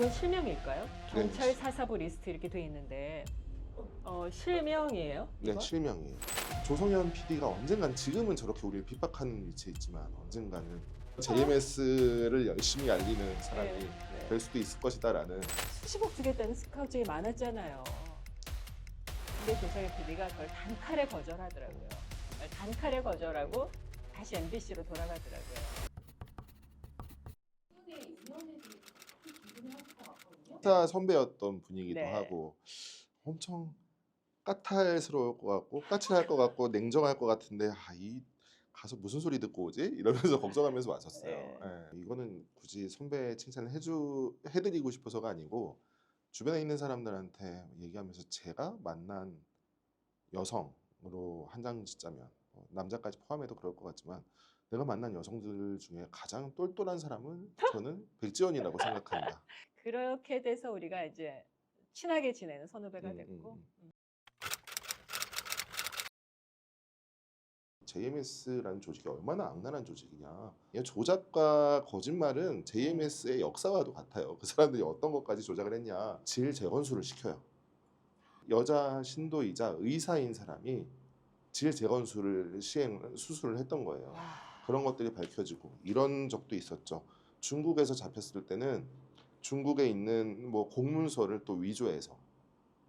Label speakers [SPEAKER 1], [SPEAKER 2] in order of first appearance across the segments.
[SPEAKER 1] 그건 실명일까요?
[SPEAKER 2] 네.
[SPEAKER 1] 경찰 사사부 리스트 이렇게 돼 있는데 실명이에요?
[SPEAKER 2] 네,
[SPEAKER 1] 이거?
[SPEAKER 2] 실명이에요. 조성현 PD가 언젠간 지금은 저렇게 우리를 핍박하는 위치에 있지만 언젠가는 JMS를 열심히 알리는 사람이
[SPEAKER 1] 네.
[SPEAKER 2] 될 수도 있을 것이다라는
[SPEAKER 1] 수십억 주겠다는 스카우트가 많았잖아요. 근데 조성현 PD가 그걸 단칼에 거절하더라고요. 단칼에 거절하고 다시 MBC로 돌아가더라고요.
[SPEAKER 2] 스타 선배였던 분이기도
[SPEAKER 1] 네.
[SPEAKER 2] 하고 엄청 까탈스러울 것 같고 까칠할 것 같고 냉정할 것 같은데 이 가서 무슨 소리 듣고 오지? 이러면서 걱정하면서 왔었어요.
[SPEAKER 1] 네.
[SPEAKER 2] 예, 이거는 굳이 선배 칭찬을 해드리고 싶어서가 아니고 주변에 있는 사람들한테 얘기하면서 제가 만난 여성으로 한 장 짓자면 남자까지 포함해도 그럴 것 같지만 내가 만난 여성들 중에 가장 똘똘한 사람은 저는 백지연이라고 생각합니다.
[SPEAKER 1] 그렇게 돼서 우리가 이제 친하게 지내는 선후배가
[SPEAKER 2] 음,
[SPEAKER 1] 됐고.
[SPEAKER 2] JMS라는 조직이 얼마나 악랄한 조직이냐. 이 조작과 거짓말은 JMS의 역사와도 같아요. 그 사람들이 어떤 것까지 조작을 했냐. 질 재건수를 시켜요. 여자 신도이자 의사인 사람이 질 재건수를 수술을 했던 거예요. 그런 것들이 밝혀지고 이런 적도 있었죠. 중국에서 잡혔을 때는 중국에 있는 뭐 공문서를 또 위조해서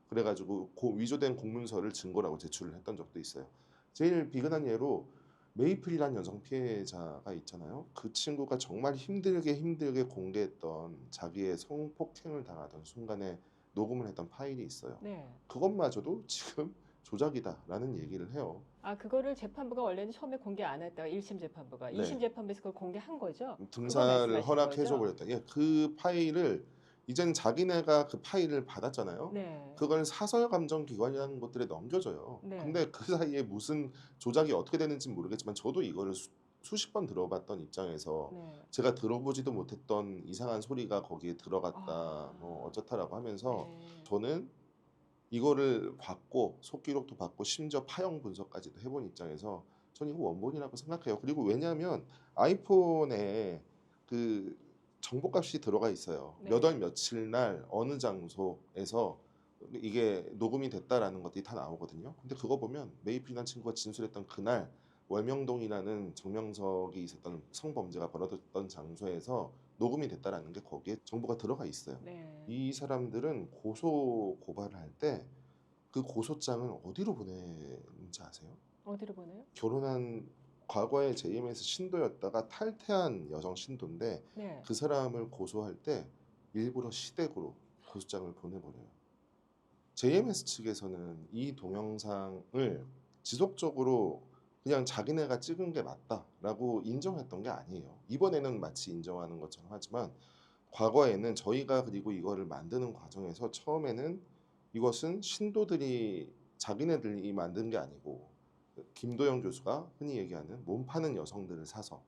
[SPEAKER 2] 그래가지고 위조된 공문서를 증거라고 제출을 했던 적도 있어요. 제일 비근한 예로 메이플이라는 여성 피해자가 있잖아요. 그 친구가 정말 힘들게 공개했던 자기의 성폭행을 당하던 순간에 녹음을 했던 파일이 있어요.
[SPEAKER 1] 네.
[SPEAKER 2] 그것마저도 지금 조작이다라는 얘기를 해요.
[SPEAKER 1] 그거를 재판부가 원래는 처음에 공개 안 했다가 1심 재판부가
[SPEAKER 2] 네.
[SPEAKER 1] 2심 재판부에서 그걸 공개한 거죠? 그거
[SPEAKER 2] 등사를
[SPEAKER 1] 말씀하시는
[SPEAKER 2] 허락해줘
[SPEAKER 1] 거죠?
[SPEAKER 2] 버렸다. 예, 그 파일을 이제는 자기네가 그 파일을 받았잖아요.
[SPEAKER 1] 네.
[SPEAKER 2] 그걸 사설 감정 기관이라는 것들에 넘겨줘요.
[SPEAKER 1] 네.
[SPEAKER 2] 근데 그 사이에 무슨 조작이 어떻게 되는지 모르겠지만 저도 이거를 수십 번 들어봤던 입장에서
[SPEAKER 1] 네.
[SPEAKER 2] 제가 들어보지도 못했던 이상한 소리가 거기에 들어갔다 뭐 어쩌다라고 하면서
[SPEAKER 1] 네.
[SPEAKER 2] 저는 이거를 받고 속기록도 받고 심지어 파형 분석까지도 해본 입장에서 저는 이거 원본이라고 생각해요. 그리고 왜냐하면 아이폰에 그 정보값이 들어가 있어요.
[SPEAKER 1] 네.
[SPEAKER 2] 몇 월 며칠 날 어느 장소에서 이게 녹음이 됐다라는 것들이 다 나오거든요. 근데 그거 보면 메이플이라는 친구가 진술했던 그날 월명동이라는 정명석이 있었던 성범죄가 벌어졌던 장소에서 녹음이 됐다라는 게 거기에 정보가 들어가 있어요.
[SPEAKER 1] 네.
[SPEAKER 2] 이 사람들은 고소 고발을 할 때 그 고소장을 어디로 보내는지 아세요?
[SPEAKER 1] 어디로 보내요?
[SPEAKER 2] 결혼한 과거에 JMS 신도였다가 탈퇴한 여성 신도인데
[SPEAKER 1] 네.
[SPEAKER 2] 그 사람을 고소할 때 일부러 시댁으로 고소장을 보내버려요. JMS 측에서는 이 동영상을 지속적으로 그냥 자기네가 찍은 게 맞다라고 인정했던 게 아니에요. 이번에는 마치 인정하는 것처럼 하지만 과거에는 저희가 그리고 이거를 만드는 과정에서 처음에는 이것은 신도들이 자기네들이 만든 게 아니고 김도영 교수가 흔히 얘기하는 몸 파는 여성들을 사서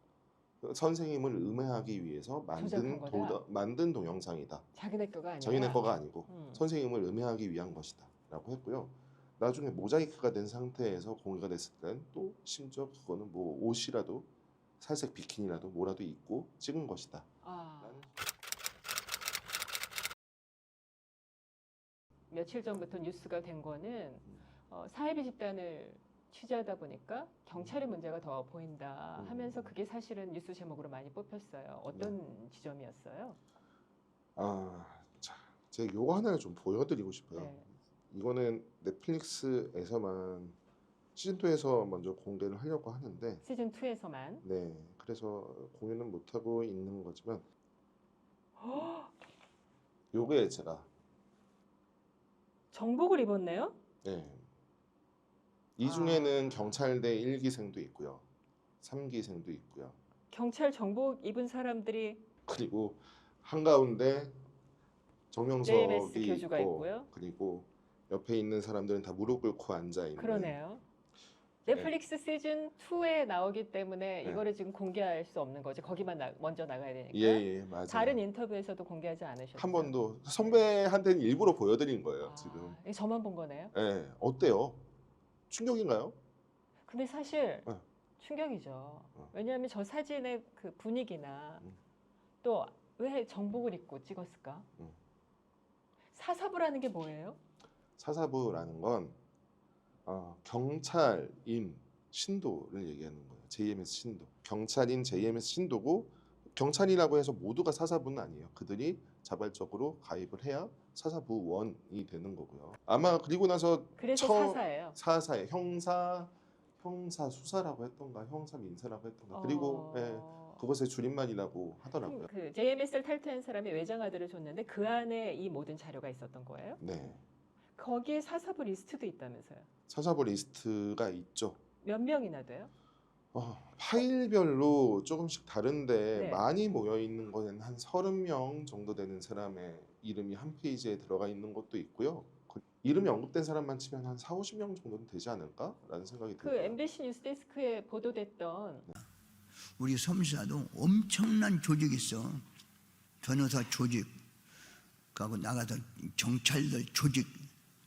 [SPEAKER 2] 선생님을 음해하기 위해서
[SPEAKER 1] 조작한 거다.
[SPEAKER 2] 만든 동영상이다.
[SPEAKER 1] 자기네 거가 아니라.
[SPEAKER 2] 자기네 거가 아니고
[SPEAKER 1] 음.
[SPEAKER 2] 선생님을 음해하기 위한 것이다 라고 했고요. 나중에 모자이크가 된 상태에서 공개가 됐을 땐 또 심지어 그거는 뭐 옷이라도 살색 비키니라도 뭐라도 입고 찍은 것이다.
[SPEAKER 1] 며칠 전부터 뉴스가 된 거는 사이비 집단을 취재하다 보니까 경찰의 문제가 더 보인다 하면서 그게 사실은 뉴스 제목으로 많이 뽑혔어요. 어떤 지점이었어요?
[SPEAKER 2] 자, 제가 요거 하나를 좀 보여드리고 싶어요.
[SPEAKER 1] 네.
[SPEAKER 2] 이거는 넷플릭스에서만 시즌2에서 먼저 공개를 하려고 하는데
[SPEAKER 1] 시즌 2에서만.
[SPEAKER 2] 네, 그래서 공유는 못하고 있는 거지만 요게 제가
[SPEAKER 1] 정복을 입었네요?
[SPEAKER 2] 네, 이 중에는 경찰대 1기생도 있고요. 3기생도 있고요.
[SPEAKER 1] 경찰 정복 입은 사람들이
[SPEAKER 2] 그리고 한가운데
[SPEAKER 1] JMS
[SPEAKER 2] 정명석이
[SPEAKER 1] 교주가
[SPEAKER 2] 있고
[SPEAKER 1] 있고요.
[SPEAKER 2] 그리고 옆에 있는 사람들은 다 무릎 꿇고 앉아 있는.
[SPEAKER 1] 그러네요. 넷플릭스 시즌 2에 나오기 때문에
[SPEAKER 2] 네.
[SPEAKER 1] 이거를 지금 공개할 수 없는 거죠. 거기만 먼저 나가야 되니까.
[SPEAKER 2] 예, 맞아요.
[SPEAKER 1] 다른 인터뷰에서도 공개하지 않으셨죠?
[SPEAKER 2] 한 번도 선배한테는 일부러 보여드린 거예요. 지금.
[SPEAKER 1] 이게 저만 본 거네요?
[SPEAKER 2] 예, 어때요? 충격인가요?
[SPEAKER 1] 근데 사실
[SPEAKER 2] 네.
[SPEAKER 1] 충격이죠. 왜냐하면 저 사진의 그 분위기나
[SPEAKER 2] 음.
[SPEAKER 1] 또 왜 정복을 입고 찍었을까?
[SPEAKER 2] 음.
[SPEAKER 1] 사사부라는 게 뭐예요?
[SPEAKER 2] 사사부라는 건 경찰인 신도를 얘기하는 거예요. JMS 신도. 경찰인 JMS 신도고 경찰이라고 해서 모두가 사사부는 아니에요. 그들이 자발적으로 가입을 해야 사사부원이 되는 거고요. 아마 그리고 나서
[SPEAKER 1] 그래서 사사예요.
[SPEAKER 2] 사사의 형사 수사라고 했던가 형사 민사라고 했던가 그리고 예, 그것의 줄임말이라고 하더라고요.
[SPEAKER 1] 그 JMS를 탈퇴한 사람이 외장하드를 줬는데 그 안에 이 모든 자료가 있었던 거예요?
[SPEAKER 2] 네,
[SPEAKER 1] 거기에 사사부 리스트도 있다면서요?
[SPEAKER 2] 사사부 리스트가 있죠.
[SPEAKER 1] 몇 명이나 돼요?
[SPEAKER 2] 파일별로 조금씩 다른데
[SPEAKER 1] 네.
[SPEAKER 2] 많이 모여 있는 거는 한 30명 정도 되는 사람의 이름이 한 페이지에 들어가 있는 것도 있고요. 그 이름이 언급된 사람만 치면 한 4, 50명 정도는 되지 않을까라는 생각이
[SPEAKER 1] 그
[SPEAKER 2] 들어요.
[SPEAKER 1] MBC 뉴스데스크에 보도됐던
[SPEAKER 3] 우리 섬사도 엄청난 조직이 있어. 변호사 조직, 하고 나가서 경찰들 조직,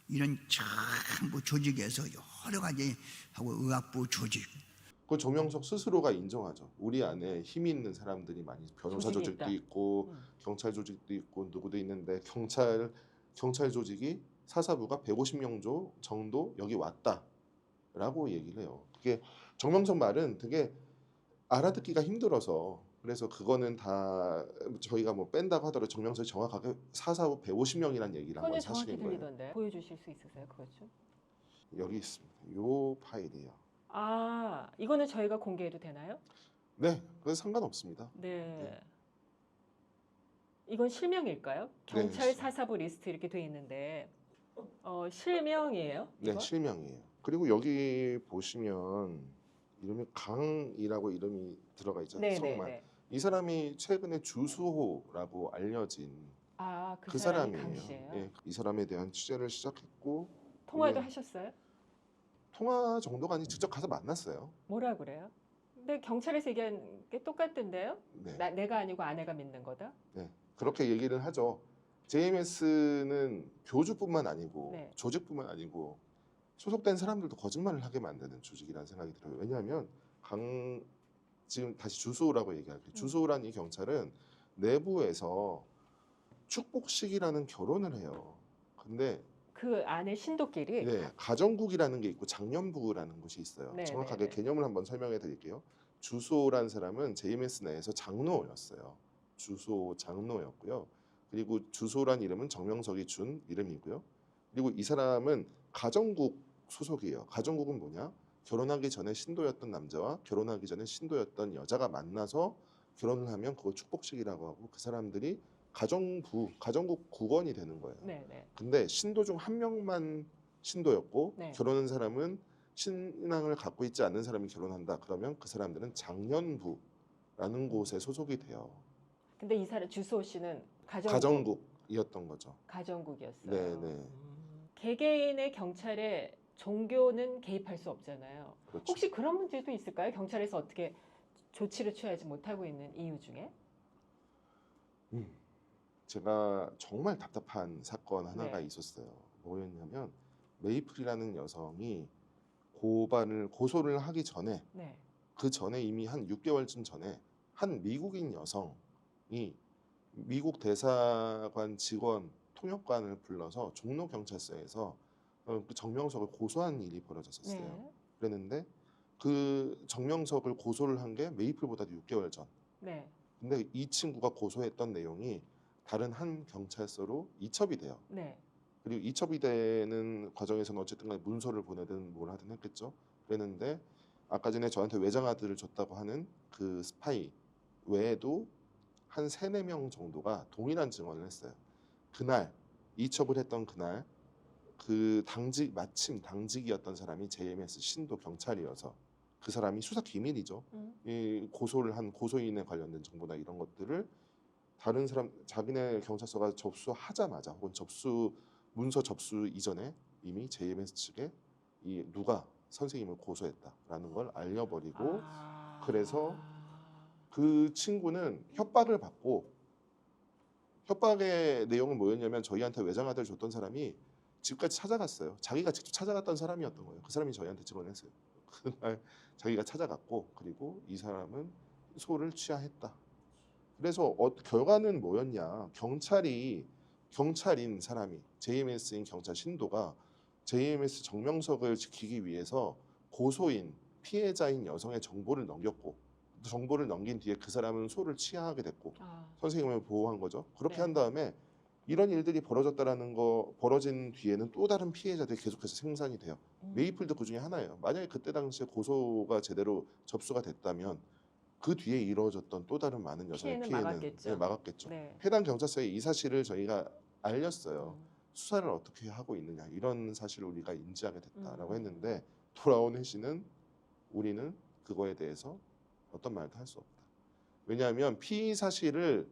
[SPEAKER 3] 이런 전부 조직에서 여러 가지 하고 의학부 조직.
[SPEAKER 2] 그 조명석 스스로가 인정하죠. 우리 안에 힘이 있는 사람들이 많이 변호사
[SPEAKER 1] 조직이
[SPEAKER 2] 조직도
[SPEAKER 1] 있다.
[SPEAKER 2] 있고 경찰 조직도 있고 누구도 있는데 경찰 조직이 사사부가 150명 정도 여기 왔다라고 얘기를 해요. 그게 정명석 말은 되게 알아듣기가 힘들어서 그래서 그거는 다 저희가 뭐 뺀다고 하더라도 정명석이 정확하게 사사부 150명이라는 얘기를 한
[SPEAKER 1] 손에
[SPEAKER 2] 건
[SPEAKER 1] 정확히
[SPEAKER 2] 사실인 거예요.
[SPEAKER 1] 들리던데 보여주실 수 있으세요? 그것 좀?
[SPEAKER 2] 여기 있습니다. 요 파일이에요.
[SPEAKER 1] 아, 이거는 저희가 공개해도 되나요?
[SPEAKER 2] 네, 그래서 상관없습니다.
[SPEAKER 1] 네. 이건 실명일까요? 경찰 사사부 리스트 이렇게 돼 있는데 실명이에요?
[SPEAKER 2] 네,
[SPEAKER 1] 이거?
[SPEAKER 2] 실명이에요. 그리고 여기 보시면 이름이 강이라고 이름이 들어가 있죠.
[SPEAKER 1] 네, 네,
[SPEAKER 2] 성만.
[SPEAKER 1] 네.
[SPEAKER 2] 이 사람이 최근에 주수호라고 알려진
[SPEAKER 1] 아,
[SPEAKER 2] 그
[SPEAKER 1] 사람이
[SPEAKER 2] 사람이에요.
[SPEAKER 1] 강 씨예요?
[SPEAKER 2] 예, 이 사람에 대한 취재를 시작했고
[SPEAKER 1] 통화도
[SPEAKER 2] 네.
[SPEAKER 1] 하셨어요?
[SPEAKER 2] 통화 정도가 아니 직접 가서 만났어요.
[SPEAKER 1] 뭐라 그래요? 근데 경찰에서 얘기한 게 똑같던데요?
[SPEAKER 2] 네,
[SPEAKER 1] 내가 아니고 아내가 믿는 거다?
[SPEAKER 2] 네, 그렇게 얘기를 하죠. JMS는 교주뿐만 아니고
[SPEAKER 1] 네.
[SPEAKER 2] 조직뿐만 아니고 소속된 사람들도 거짓말을 하게 만드는 조직이라는 생각이 들어요. 왜냐하면 지금 다시 주수호라고 얘기할게요. 주수호란 이 경찰은 내부에서 축복식이라는 결혼을 해요. 근데
[SPEAKER 1] 그 안에 신도끼리
[SPEAKER 2] 네, 가정국이라는 게 있고 장년부라는 곳이 있어요.
[SPEAKER 1] 네,
[SPEAKER 2] 정확하게
[SPEAKER 1] 네, 네.
[SPEAKER 2] 개념을 한번 설명해 드릴게요. 주수호라는 사람은 JMS 내에서 장로였어요. 주수호 장로였고요. 그리고 주수호란 이름은 정명석이 준 이름이고요. 그리고 이 사람은 가정국 소속이에요. 가정국은 뭐냐? 결혼하기 전에 신도였던 남자와 결혼하기 전에 신도였던 여자가 만나서 결혼을 하면 그거 축복식이라고 하고 그 사람들이 가정국 국원이 되는 거예요.
[SPEAKER 1] 네, 네.
[SPEAKER 2] 근데 신도 중 한 명만 신도였고
[SPEAKER 1] 네.
[SPEAKER 2] 결혼한 사람은 신앙을 갖고 있지 않는 사람이 결혼한다. 그러면 그 사람들은 장년부라는 곳에 소속이 돼요.
[SPEAKER 1] 근데 이 사람 주수호 씨는
[SPEAKER 2] 가정국이었던 거죠.
[SPEAKER 1] 가정국이었어요.
[SPEAKER 2] 네, 네.
[SPEAKER 1] 개개인의 경찰에 종교는 개입할 수 없잖아요.
[SPEAKER 2] 그렇죠.
[SPEAKER 1] 혹시 그런 문제도 있을까요? 경찰에서 어떻게 조치를 취하지 못하고 있는 이유 중에?
[SPEAKER 2] 제가 정말 답답한 사건 하나가
[SPEAKER 1] 네.
[SPEAKER 2] 있었어요. 뭐였냐면 메이플이라는 여성이 고소를 하기 전에
[SPEAKER 1] 네.
[SPEAKER 2] 그 전에 이미 한 6개월쯤 전에 한 미국인 여성이 미국 대사관 직원 통역관을 불러서 종로 경찰서에서 그 정명석을 고소한 일이 벌어졌었어요.
[SPEAKER 1] 네.
[SPEAKER 2] 그랬는데 그 정명석을 고소를 한 게 메이플보다도 6개월 전.
[SPEAKER 1] 네.
[SPEAKER 2] 근데 이 친구가 고소했던 내용이 다른 한 경찰서로 이첩이 돼요.
[SPEAKER 1] 네.
[SPEAKER 2] 그리고 이첩이 되는 과정에서는 어쨌든 간에 문서를 보내든 뭘 하든 했겠죠. 그랬는데 아까 전에 저한테 외장하드를 줬다고 하는 그 스파이 외에도 한 3, 4명 정도가 동일한 증언을 했어요. 그날 이첩을 했던 그날 그 마침 당직이었던 사람이 JMS 신도 경찰이어서 그 사람이 수사 기밀이죠. 이 고소를 한 고소인에 관련된 정보나 이런 것들을 다른 사람 자기네 경찰서가 접수하자마자 혹은 문서 접수 이전에 이미 JMS 측에 이 누가 선생님을 고소했다라는 걸 알려버리고 그래서 그 친구는 협박을 받고 협박의 내용은 뭐였냐면 저희한테 외장하드를 줬던 사람이 집까지 찾아갔어요. 자기가 직접 찾아갔던 사람이었던 거예요. 그 사람이 저희한테 증언했어요. 그날 자기가 찾아갔고 그리고 이 사람은 소를 취하했다. 그래서 결과는 뭐였냐? 경찰인 사람이 JMS인 경찰 신도가 JMS 정명석을 지키기 위해서 고소인 피해자인 여성의 정보를 넘겼고 정보를 넘긴 뒤에 그 사람은 소를 취하하게 됐고
[SPEAKER 1] 아,
[SPEAKER 2] 선생님을 보호한 거죠. 그렇게
[SPEAKER 1] 네.
[SPEAKER 2] 한 다음에 이런 일들이 벌어진 뒤에는 또 다른 피해자들이 계속해서 생산이 돼요. 메이플도 그 중에 하나예요. 만약에 그때 당시에 고소가 제대로 접수가 됐다면 그 뒤에 이루어졌던 또 다른 많은 여성의
[SPEAKER 1] 피해는
[SPEAKER 2] 피해는
[SPEAKER 1] 막았겠죠.
[SPEAKER 2] 네, 막았겠죠.
[SPEAKER 1] 네.
[SPEAKER 2] 해당 경찰서에 이 사실을 저희가 알렸어요.
[SPEAKER 1] 음.
[SPEAKER 2] 수사를 어떻게 하고 있느냐 이런 사실을 우리가 인지하게 됐다라고
[SPEAKER 1] 음.
[SPEAKER 2] 했는데 돌아온 회신은 우리는 그거에 대해서 어떤 말도 할 수 없다. 왜냐하면 피의 사실이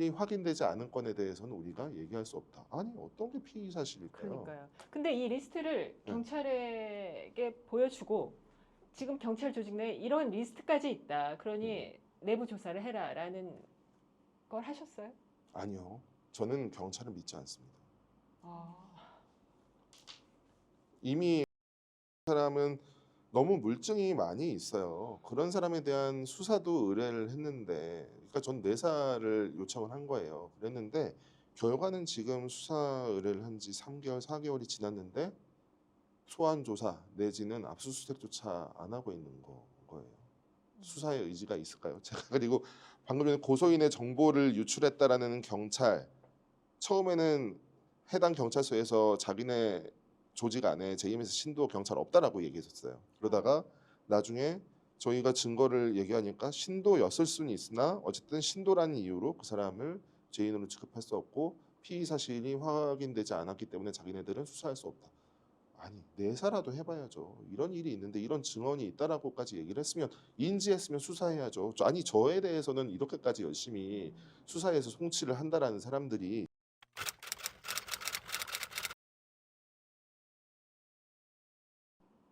[SPEAKER 2] 확인되지 않은 건에 대해서는 우리가 얘기할 수 없다. 아니 어떤 게 피의 사실일까요?
[SPEAKER 1] 그러니까요. 근데 이 리스트를
[SPEAKER 2] 네.
[SPEAKER 1] 경찰에게 보여주고 지금 경찰 조직 내에 이런 리스트까지 있다. 그러니 내부 조사를 해라라는 걸 하셨어요?
[SPEAKER 2] 아니요. 저는 경찰을 믿지 않습니다.
[SPEAKER 1] 아,
[SPEAKER 2] 이미 그 사람은 너무 물증이 많이 있어요. 그런 사람에 대한 수사도 의뢰를 했는데, 그러니까 전 내사를 요청을 한 거예요. 그랬는데 결과는 지금 수사 의뢰를 한 지 3개월, 4개월이 지났는데 소환 조사 내지는 압수수색조차 안 하고 있는 거예요. 수사의 의지가 있을까요? 제가 그리고 방금 전에 고소인의 정보를 유출했다라는 경찰, 처음에는 해당 경찰서에서 자기네 조직 안에 JMS 신도 경찰 없다라고 얘기했었어요. 그러다가 나중에 저희가 증거를 얘기하니까 신도였을 수는 있으나 어쨌든 신도라는 이유로 그 사람을 죄인으로 취급할 수 없고 피의 사실이 확인되지 않았기 때문에 자기네들은 수사할 수 없다. 아니 내사라도 해봐야죠. 이런 일이 있는데 이런 증언이 있다라고까지 얘기를 했으면 인지했으면 수사해야죠. 아니 저에 대해서는 이렇게까지 열심히 수사해서 송치를 한다라는 사람들이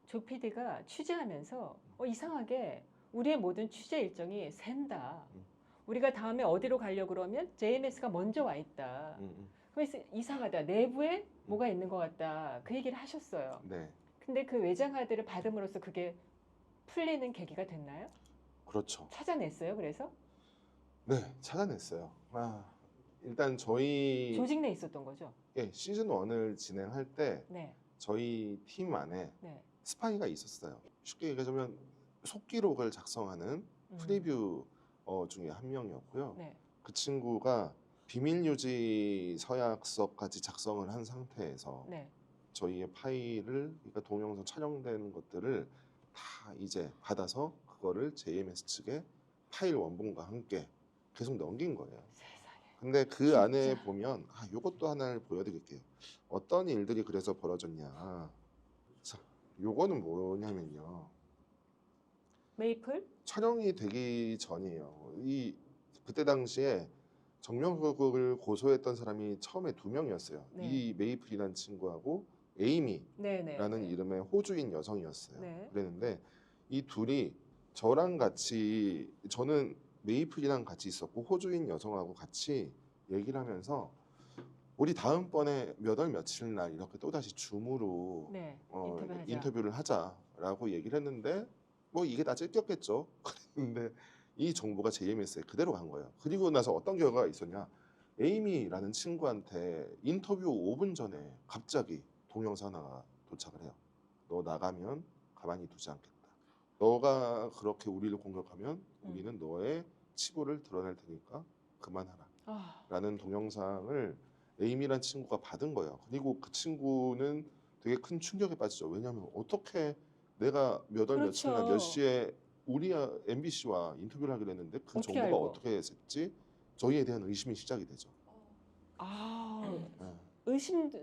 [SPEAKER 1] 조 PD가 취재하면서 이상하게 우리의 모든 취재 일정이 샌다. 우리가 다음에 어디로 가려고 그러면 JMS가 먼저 와 있다. 그래서 이상하다. 내부에 뭐가 있는 것 같다. 그 얘기를 하셨어요.
[SPEAKER 2] 네
[SPEAKER 1] 근데 그 외장하드를 받음으로써 그게 풀리는 계기가 됐나요?
[SPEAKER 2] 그렇죠.
[SPEAKER 1] 찾아냈어요. 그래서
[SPEAKER 2] 네 찾아냈어요. 일단 저희
[SPEAKER 1] 조직 내에 있었던 거죠.
[SPEAKER 2] 시즌 1을 진행할 때
[SPEAKER 1] 네,
[SPEAKER 2] 저희 팀 안에
[SPEAKER 1] 네.
[SPEAKER 2] 스파이가 있었어요. 쉽게 얘기하자면 속기록을 작성하는
[SPEAKER 1] 음,
[SPEAKER 2] 프리뷰 중에 한 명이었고요.
[SPEAKER 1] 네.
[SPEAKER 2] 그 친구가 비밀 유지 서약서까지 작성을 한 상태에서
[SPEAKER 1] 네.
[SPEAKER 2] 저희의 파일을, 그러니까 동영상 촬영된 것들을 다 이제 받아서 그거를 JMS 측에 파일 원본과 함께 계속 넘긴 거예요.
[SPEAKER 1] 세상에.
[SPEAKER 2] 근데 그
[SPEAKER 1] 진짜.
[SPEAKER 2] 안에 보면 요것도 하나를 보여드릴게요. 어떤 일들이 그래서 벌어졌냐. 자, 요거는 뭐냐면요.
[SPEAKER 1] 메이플?
[SPEAKER 2] 촬영이 되기 전이에요. 그때 당시에 정명석을 고소했던 사람이 처음에 2명이었어요.
[SPEAKER 1] 네.
[SPEAKER 2] 이 메이플이라는 친구하고 에이미라는
[SPEAKER 1] 네네.
[SPEAKER 2] 이름의 호주인 여성이었어요.
[SPEAKER 1] 네.
[SPEAKER 2] 그랬는데 이 둘이 저랑 같이, 저는 메이플이랑 같이 있었고 호주인 여성하고 같이 얘기를 하면서 우리 다음번에 몇 월 며칠 날 이렇게 또다시 줌으로
[SPEAKER 1] 네. 인터뷰하자.
[SPEAKER 2] 인터뷰를 하자라고 얘기를 했는데 뭐 이게 다 찢겼겠죠. 그랬는데 이 정보가 JMS에 그대로 간 거예요. 그리고 나서 어떤 결과가 있었냐. 에이미라는 친구한테 인터뷰 5분 전에 갑자기 동영상 하나가 도착을 해요. 너 나가면 가만히 두지 않겠다. 너가 그렇게 우리를 공격하면 우리는 너의 치부를 드러낼 테니까 그만하라.
[SPEAKER 1] 아,
[SPEAKER 2] 라는 동영상을 에이미란 친구가 받은 거예요. 그리고 그 친구는 되게 큰 충격에 빠지죠. 왜냐하면 어떻게 내가 몇 월 며칠 날 몇
[SPEAKER 1] 그렇죠.
[SPEAKER 2] 시에 우리 MBC와 인터뷰를 하기로 했는데 그
[SPEAKER 1] 어떻게
[SPEAKER 2] 정보가
[SPEAKER 1] 알고?
[SPEAKER 2] 어떻게 됐지? 저희에 대한 의심이 시작이 되죠.
[SPEAKER 1] 아,
[SPEAKER 2] 네.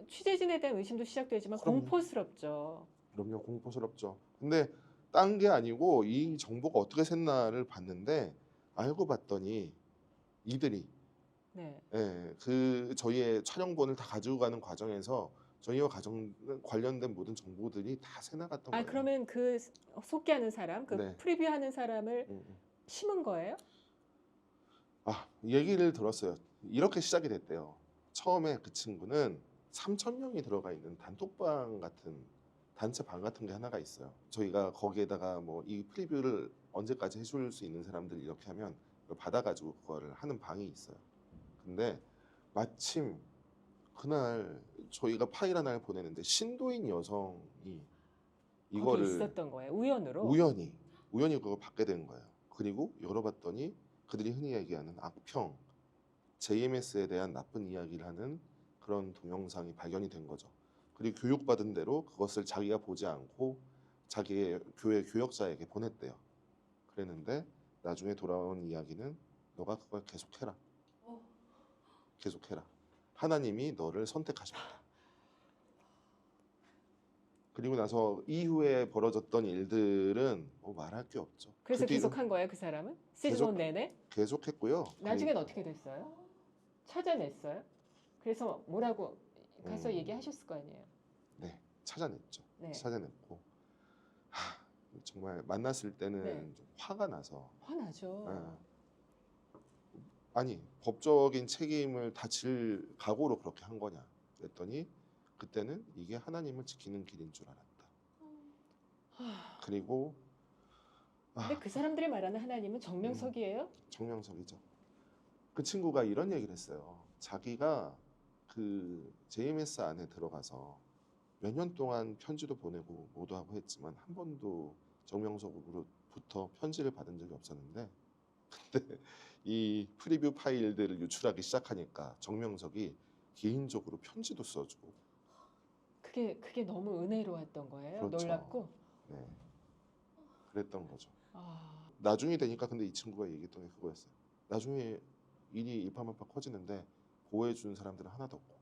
[SPEAKER 1] 취재진에 대한 의심도 시작되지만
[SPEAKER 2] 그럼요.
[SPEAKER 1] 공포스럽죠.
[SPEAKER 2] 그럼요, 공포스럽죠. 근데 딴 게 아니고 이 정보가 어떻게 샜나를 봤는데 알고 봤더니 이들이
[SPEAKER 1] 네.
[SPEAKER 2] 그 저희의 촬영본을 다 가지고 가는 과정에서 저희와 관련된 모든 정보들이 다 새나갔던
[SPEAKER 1] 아,
[SPEAKER 2] 거예요.
[SPEAKER 1] 그러면 그 속기하는 사람, 그
[SPEAKER 2] 네.
[SPEAKER 1] 프리뷰하는 사람을
[SPEAKER 2] 음, 음.
[SPEAKER 1] 심은 거예요?
[SPEAKER 2] 얘기를 들었어요. 이렇게 시작이 됐대요. 처음에 그 친구는 3,000명이 들어가 있는 단톡방 같은 단체 방 같은 게 하나가 있어요. 저희가 거기에다가 뭐 이 프리뷰를 언제까지 해줄 수 있는 사람들 이렇게 하면 받아가지고 그거를 하는 방이 있어요. 근데 마침 그날 저희가 파일 하나를 보내는데 신도인 여성이
[SPEAKER 1] 거기
[SPEAKER 2] 이거를
[SPEAKER 1] 있었던 거예요. 우연으로.
[SPEAKER 2] 우연히 그걸 받게 된 거예요. 그리고 열어봤더니 그들이 흔히 얘기하는 악평, JMS에 대한 나쁜 이야기를 하는 그런 동영상이 발견이 된 거죠. 그리고 교육받은 대로 그것을 자기가 보지 않고 자기의 교회 교역자에게 보냈대요. 그랬는데 나중에 돌아온 이야기는 너가 그걸 계속해라. 계속해라. 하나님이 너를 선택하십니다. 그리고 나서 이후에 벌어졌던 일들은 뭐 말할 게 없죠.
[SPEAKER 1] 그래서
[SPEAKER 2] 그 뒤로
[SPEAKER 1] 계속한 거예요, 그 사람은? 시즌 1 내내?
[SPEAKER 2] 계속했고요.
[SPEAKER 1] 나중엔
[SPEAKER 2] 그러니까
[SPEAKER 1] 어떻게 됐어요? 찾아냈어요? 그래서 뭐라고 가서 얘기하셨을 거 아니에요?
[SPEAKER 2] 네, 찾아냈죠.
[SPEAKER 1] 네.
[SPEAKER 2] 찾아냈고 정말 만났을 때는
[SPEAKER 1] 네.
[SPEAKER 2] 좀 화가 나서
[SPEAKER 1] 화나죠.
[SPEAKER 2] 아니 법적인 책임을 다 질 각오로 그렇게 한 거냐 그랬더니 그때는 이게 하나님을 지키는 길인 줄 알았다. 그리고
[SPEAKER 1] 근데 그 사람들이 말하는 하나님은 정명석이에요?
[SPEAKER 2] 정명석이죠. 그 친구가 이런 얘기를 했어요. 자기가 그 JMS 안에 들어가서 몇 년 동안 편지도 보내고 뭐도 하고 했지만 한 번도 정명석으로부터 편지를 받은 적이 없었는데 근데 이 프리뷰 파일들을 유출하기 시작하니까 정명석이 개인적으로 편지도 써주고
[SPEAKER 1] 그게 너무 은혜로웠던 거예요?
[SPEAKER 2] 그렇죠.
[SPEAKER 1] 놀랍고?
[SPEAKER 2] 네, 그랬던 거죠.
[SPEAKER 1] 아,
[SPEAKER 2] 나중에 되니까 근데 이 친구가 얘기했던 게 그거였어요. 나중에 일이 일파만파 커지는데 보호해주는 사람들은 하나도 없고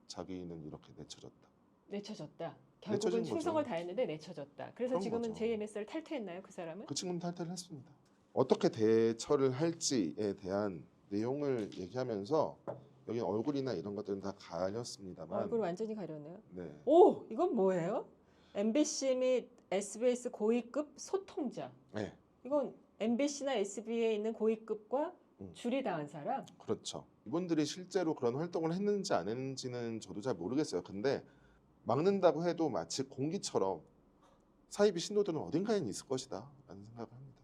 [SPEAKER 2] 자기는 이렇게 내쳐졌다.
[SPEAKER 1] 내쳐졌다.
[SPEAKER 2] 내쳐진
[SPEAKER 1] 결국은
[SPEAKER 2] 거죠.
[SPEAKER 1] 충성을 다했는데 내쳐졌다. 그래서
[SPEAKER 2] 그런
[SPEAKER 1] 지금은
[SPEAKER 2] 거죠.
[SPEAKER 1] JMS를 탈퇴했나요, 그 사람은?
[SPEAKER 2] 그 친구는 탈퇴를 했습니다. 어떻게 대처를 할지에 대한 내용을 얘기하면서 여기 얼굴이나 이런 것들은 다 가렸습니다만
[SPEAKER 1] 얼굴 완전히 가렸네요.
[SPEAKER 2] 네.
[SPEAKER 1] 오, 이건 뭐예요? MBC 및 SBS 고위급 소통자.
[SPEAKER 2] 네,
[SPEAKER 1] 이건 MBC나 SBS에 있는 고위급과 줄이 닿은 사람?
[SPEAKER 2] 그렇죠. 이분들이 실제로 그런 활동을 했는지 안 했는지는 저도 잘 모르겠어요. 근데 막는다고 해도 마치 공기처럼 사이비 신도들은 어딘가에 있을 것이다 라는 생각을 합니다.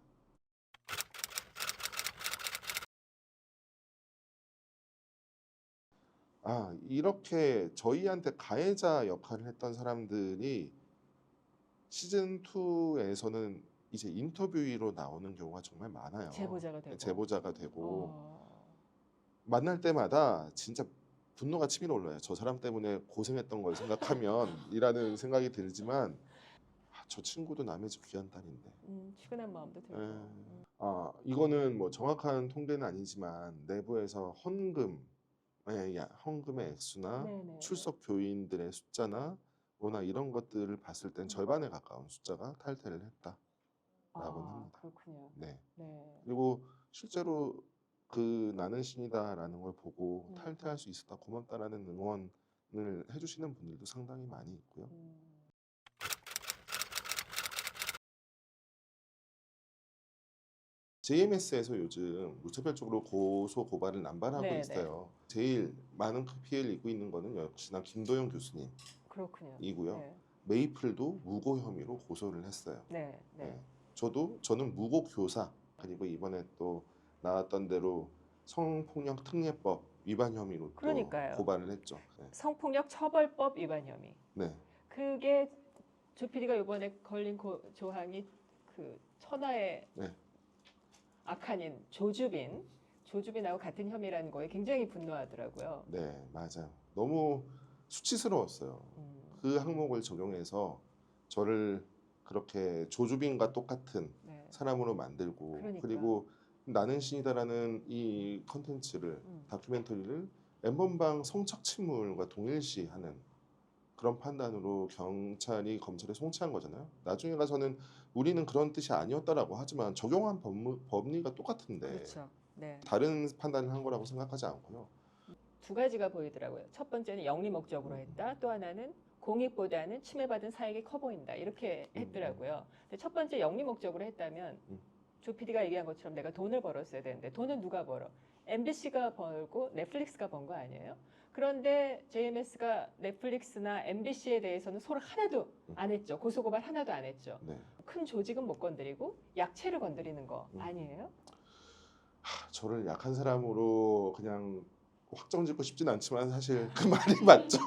[SPEAKER 2] 이렇게 저희한테 가해자 역할을 했던 사람들이 시즌 2에서는 이제 인터뷰로 나오는 경우가 정말 많아요.
[SPEAKER 1] 제보자가 되고.
[SPEAKER 2] 제보자가 되고
[SPEAKER 1] 어,
[SPEAKER 2] 만날 때마다 진짜 분노가 치밀어 올라요. 저 사람 때문에 고생했던 걸 생각하면 이라는 생각이 들지만 저 친구도 남의 집 귀한 딸인데.
[SPEAKER 1] 측은한 마음도 들고.
[SPEAKER 2] 예. 이거는 뭐 정확한 통계는 아니지만 내부에서 헌금의 액수나
[SPEAKER 1] 네네.
[SPEAKER 2] 출석 교인들의 숫자나 뭐나 이런 것들을 봤을 땐 절반에 가까운 숫자가 탈퇴를 했다라고는 합니다.
[SPEAKER 1] 그렇군요.
[SPEAKER 2] 네.
[SPEAKER 1] 네.
[SPEAKER 2] 그리고 실제로 그 나는 신이다라는 걸 보고
[SPEAKER 1] 음.
[SPEAKER 2] 탈퇴할 수 있었다 고맙다라는 응원을 해주시는 분들도 상당히 많이 있고요. JMS에서 요즘 무차별적으로 고소 고발을 남발하고
[SPEAKER 1] 네네.
[SPEAKER 2] 있어요. 제일 많은 피해를 입고 있는 거는 역시나 김도영 교수님이고요.
[SPEAKER 1] 그렇군요. 네.
[SPEAKER 2] 메이플도 무고 혐의로 고소를 했어요.
[SPEAKER 1] 네. 네.
[SPEAKER 2] 네. 저는 무고 교사 그리고 이번에 또 나왔던 대로 성폭력 특례법 위반 혐의로 또
[SPEAKER 1] 그러니까요.
[SPEAKER 2] 고발을 했죠. 네.
[SPEAKER 1] 성폭력 처벌법 위반 혐의.
[SPEAKER 2] 네.
[SPEAKER 1] 그게 조 PD가 이번에 걸린 조항이 그 천하의
[SPEAKER 2] 네.
[SPEAKER 1] 악한인 조주빈하고 같은 혐의라는 거에 굉장히 분노하더라고요.
[SPEAKER 2] 네, 맞아요. 너무 수치스러웠어요. 그 항목을 적용해서 저를 그렇게 조주빈과 똑같은
[SPEAKER 1] 네.
[SPEAKER 2] 사람으로 만들고
[SPEAKER 1] 그러니까.
[SPEAKER 2] 그리고 나는 신이다라는 이 컨텐츠를 다큐멘터리를 N번방 성착취물과 동일시하는 그런 판단으로 경찰이 검찰에 송치한 거잖아요. 나중에 가서는 우리는 그런 뜻이 아니었다라고 하지만 적용한 법리가 똑같은데
[SPEAKER 1] 그렇죠. 네.
[SPEAKER 2] 다른 판단을 한 거라고 생각하지 않고요.
[SPEAKER 1] 두 가지가 보이더라고요. 첫 번째는 영리 목적으로 했다. 또 하나는 공익보다는 침해받은 사익이 커 보인다. 이렇게 했더라고요. 근데 첫 번째 영리 목적으로 했다면 조 PD가 얘기한 것처럼 내가 돈을 벌었어야 되는데 돈은 누가 벌어? MBC가 벌고 넷플릭스가 번 거 아니에요? 그런데 JMS가 넷플릭스나 MBC에 대해서는 소를 하나도 안 했죠. 고소고발 하나도 안 했죠.
[SPEAKER 2] 네.
[SPEAKER 1] 큰 조직은 못 건드리고 약체를 건드리는 거 아니에요?
[SPEAKER 2] 저를 약한 사람으로 그냥 확정짓고 싶진 않지만 사실 그 말이 맞죠.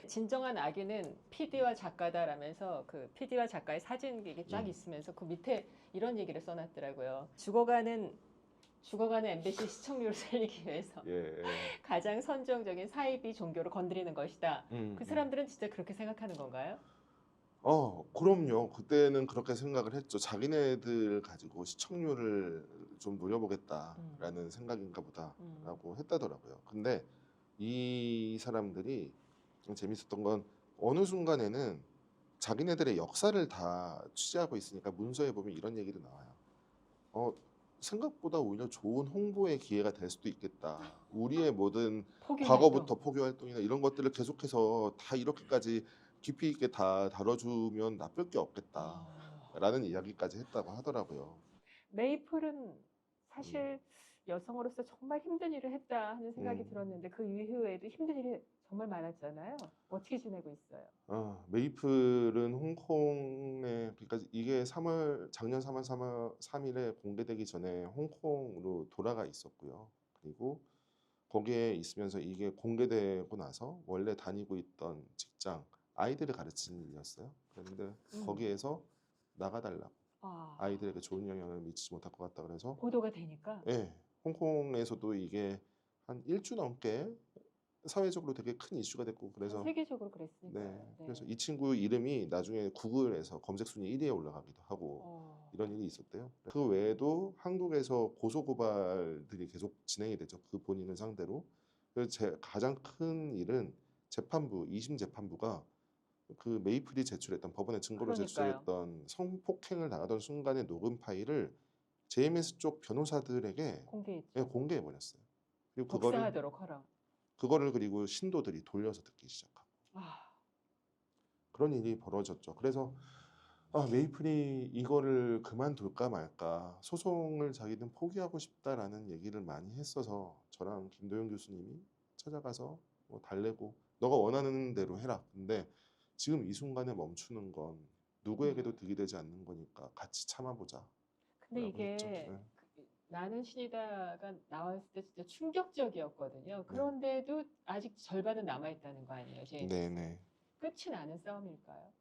[SPEAKER 1] 진정한 악인은 PD와 작가다라면서 그 PD와 작가의 사진 이게 쫙 있으면서 그 밑에 이런 얘기를 써놨더라고요. 죽어가는 MBC 시청률을 살리기 위해서
[SPEAKER 2] 예.
[SPEAKER 1] 가장 선정적인 사이비 종교를 건드리는 것이다. 그 사람들은 진짜 그렇게 생각하는 건가요?
[SPEAKER 2] 그럼요. 그때는 그렇게 생각을 했죠. 자기네들 가지고 시청률을 좀 노려보겠다라는 생각인가 보다라고 했다더라고요. 근데 이 사람들이 재밌었던 건 어느 순간에는 자기네들의 역사를 다 취재하고 있으니까 문서에 보면 이런 얘기도 나와요. 생각보다 오히려 좋은 홍보의 기회가 될 수도 있겠다. 우리의 모든
[SPEAKER 1] 포기
[SPEAKER 2] 과거부터 포교 활동이나 이런 것들을 계속해서 다 이렇게까지 깊이 있게 다 다뤄주면 나쁠 게 없겠다라는 이야기까지 했다고 하더라고요.
[SPEAKER 1] 메이플은 사실 여성으로서 정말 힘든 일을 했다 하는 생각이 들었는데 그 이후에도 힘든 일이 정말 많았잖아요. 어떻게 지내고 있어요?
[SPEAKER 2] 메이플은 홍콩에 그러니까 이게 작년 3월 3일에 공개되기 전에 홍콩으로 돌아가 있었고요. 그리고 거기에 있으면서 이게 공개되고 나서 원래 다니고 있던 직장 아이들을 가르치는 일이었어요. 그런데 거기에서 나가달라고 아이들에게 좋은 영향을 미치지 못할 것 같다 그래서
[SPEAKER 1] 보도가 되니까
[SPEAKER 2] 예, 홍콩에서도 이게 한 일주 넘게 사회적으로 되게 큰 이슈가 됐고 그래서
[SPEAKER 1] 세계적으로 그랬으니까요.
[SPEAKER 2] 네, 그래서 이 친구 이름이 나중에 구글에서 검색 순위 1위에 올라가기도 하고 이런 일이 있었대요. 그 외에도 한국에서 고소 고발들이 계속 진행이 되죠. 그 본인을 상대로. 그래서 가장 큰 일은 재판부, 2심 재판부가 그 메이플이 제출했던 법원에 증거로
[SPEAKER 1] 그러니까요.
[SPEAKER 2] 제출했던 성폭행을 당하던 순간의 녹음 파일을 JMS 쪽 변호사들에게
[SPEAKER 1] 공개했죠.
[SPEAKER 2] 공개해 버렸어요. 그리고
[SPEAKER 1] 복사하도록 하라.
[SPEAKER 2] 그거를 그리고 신도들이 돌려서 듣기 시작하고 그런 일이 벌어졌죠. 그래서 메이플이 이거를 그만둘까 말까 소송을 자기는 포기하고 싶다라는 얘기를 많이 했어서 저랑 김도영 교수님이 찾아가서 뭐 달래고 너가 원하는 대로 해라. 근데 지금 이 순간에 멈추는 건 누구에게도 득이 되지 않는 거니까 같이 참아보자.
[SPEAKER 1] 근데
[SPEAKER 2] 라고 했죠.
[SPEAKER 1] 이게
[SPEAKER 2] 네.
[SPEAKER 1] 나는 신이다가 나왔을 때 진짜 충격적이었거든요. 그런데도 아직 절반은 남아있다는 거 아니에요, 제임스?
[SPEAKER 2] 네네.
[SPEAKER 1] 끝이 나는 싸움일까요?